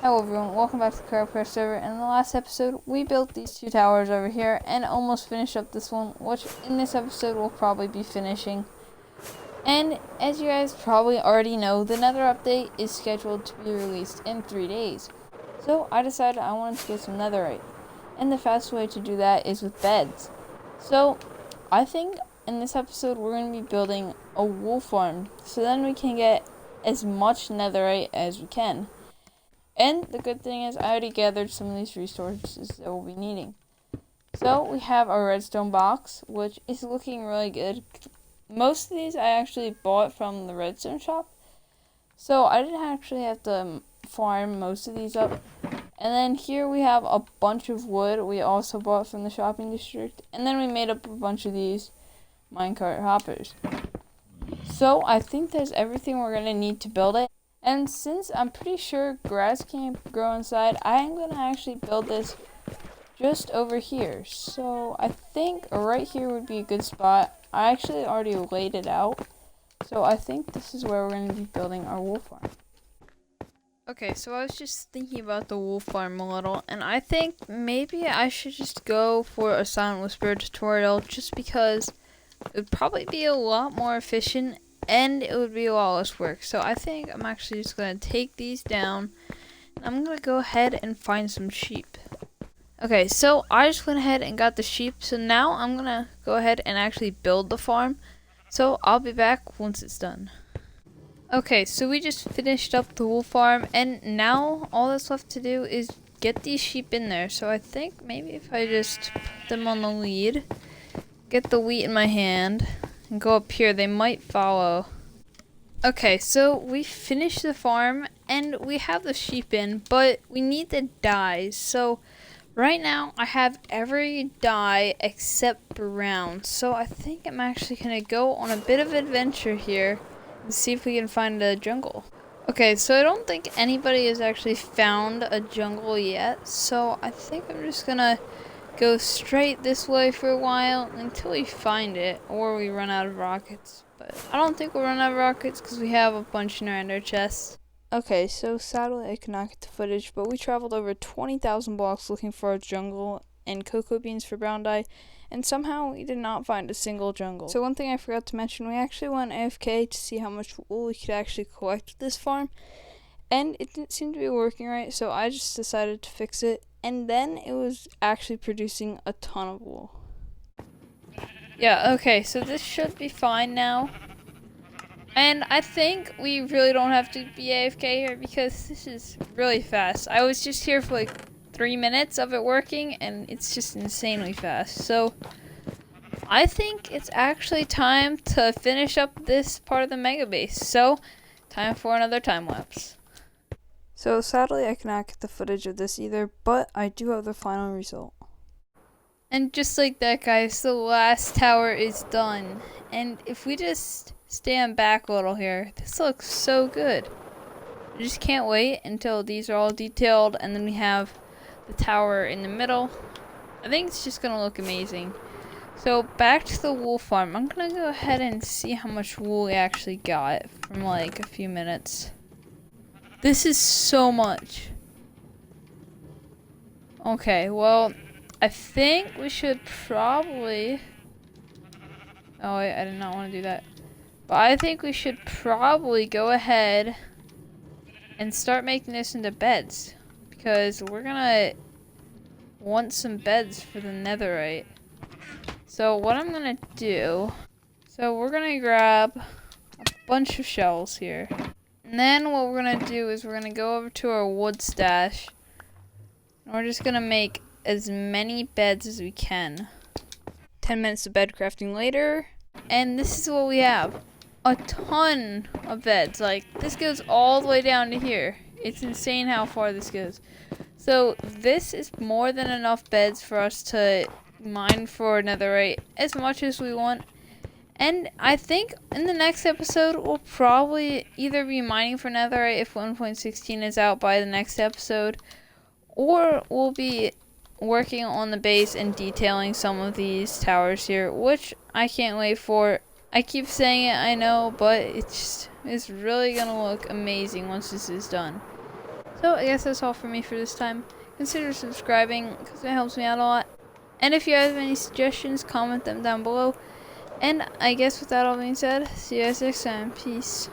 Hello everyone, welcome back to the Crabcraft server. In the last episode, we built these two towers over here and almost finished up this one, which in this episode we'll probably be finishing. And as you guys probably already know, the Nether update is scheduled to be released in 3 days. So I decided I wanted to get some netherite. And the fastest way to do that is with beds. So I think in this episode we're going to be building a wool farm, so then we can get as much netherite as we can. And the good thing is I already gathered some of these resources that we'll be needing. So we have our redstone box, which is looking really good. Most of these I actually bought from the redstone shop, so I didn't actually have to farm most of these up. And then here we have a bunch of wood we also bought from the shopping district. And then we made up a bunch of these minecart hoppers. So I think that's everything we're going to need to build it. And since I'm pretty sure grass can't grow inside, I am going to actually build this just over here. So I think right here would be a good spot. I actually already laid it out. So I think this is where we're going to be building our wool farm. Okay, so I was just thinking about the wool farm a little, and I think maybe I should just go for a Silent Whisper tutorial just because it would probably be a lot more efficient and it would be a lot less work. So I think I'm actually just going to take these down. I'm going to go ahead and find some sheep. Okay, so I just went ahead and got the sheep. So now I'm going to go ahead and actually build the farm. So I'll be back once it's done. Okay, so we just finished up the wool farm. And now all that's left to do is get these sheep in there. So I think maybe if I just put them on the lead, get the wheat in my hand, and go up here, they might follow. Okay, so we finished the farm and we have the sheep in, but we need the dyes. So right now I have every dye except brown. So I think I'm actually gonna go on a bit of an adventure here and see if we can find a jungle. Okay, so I don't think anybody has actually found a jungle yet. So I think I'm just gonna go straight this way for a while until we find it, or we run out of rockets. But I don't think we'll run out of rockets because we have a bunch in our ender chest. Okay, so sadly I could not get the footage, but we traveled over 20,000 blocks looking for a jungle and cocoa beans for brown dye, and somehow we did not find a single jungle. So one thing I forgot to mention, we actually went AFK to see how much wool we could actually collect with this farm, and it didn't seem to be working right, so I just decided to fix it. And then it was actually producing a ton of wool. Yeah, okay, so this should be fine now. And I think we really don't have to be AFK here because this is really fast. I was just here for like 3 minutes of it working and it's just insanely fast. So I think it's actually time to finish up this part of the mega base. So time for another time lapse. So sadly I cannot get the footage of this either, but I do have the final result. And just like that, guys, the last tower is done. And if we just stand back a little here, this looks so good. I just can't wait until these are all detailed and then we have the tower in the middle. I think it's just gonna look amazing. So back to the wool farm. I'm gonna go ahead and see how much wool we actually got from like a few minutes. This is so much. Okay, well, I think we should probably... Oh, wait, I did not want to do that. But I think we should probably go ahead and start making this into beds. Because we're gonna want some beds for the netherite. So what I'm gonna do... So we're gonna grab a bunch of shells here. And then what we're going to do is we're going to go over to our wood stash. And we're just going to make as many beds as we can. 10 minutes of bed crafting later. And this is what we have. A ton of beds. Like, this goes all the way down to here. It's insane how far this goes. So, this is more than enough beds for us to mine for netherite as much as we want. And I think in the next episode, we'll probably either be mining for netherite if 1.16 is out by the next episode, or we'll be working on the base and detailing some of these towers here, which I can't wait for. I keep saying it, I know, but it's really gonna look amazing once this is done. So So I guess that's all for me for this time. Consider subscribing because it helps me out a lot. And if you have any suggestions, comment them down below. And I guess with that all being said, see you guys next time. Peace.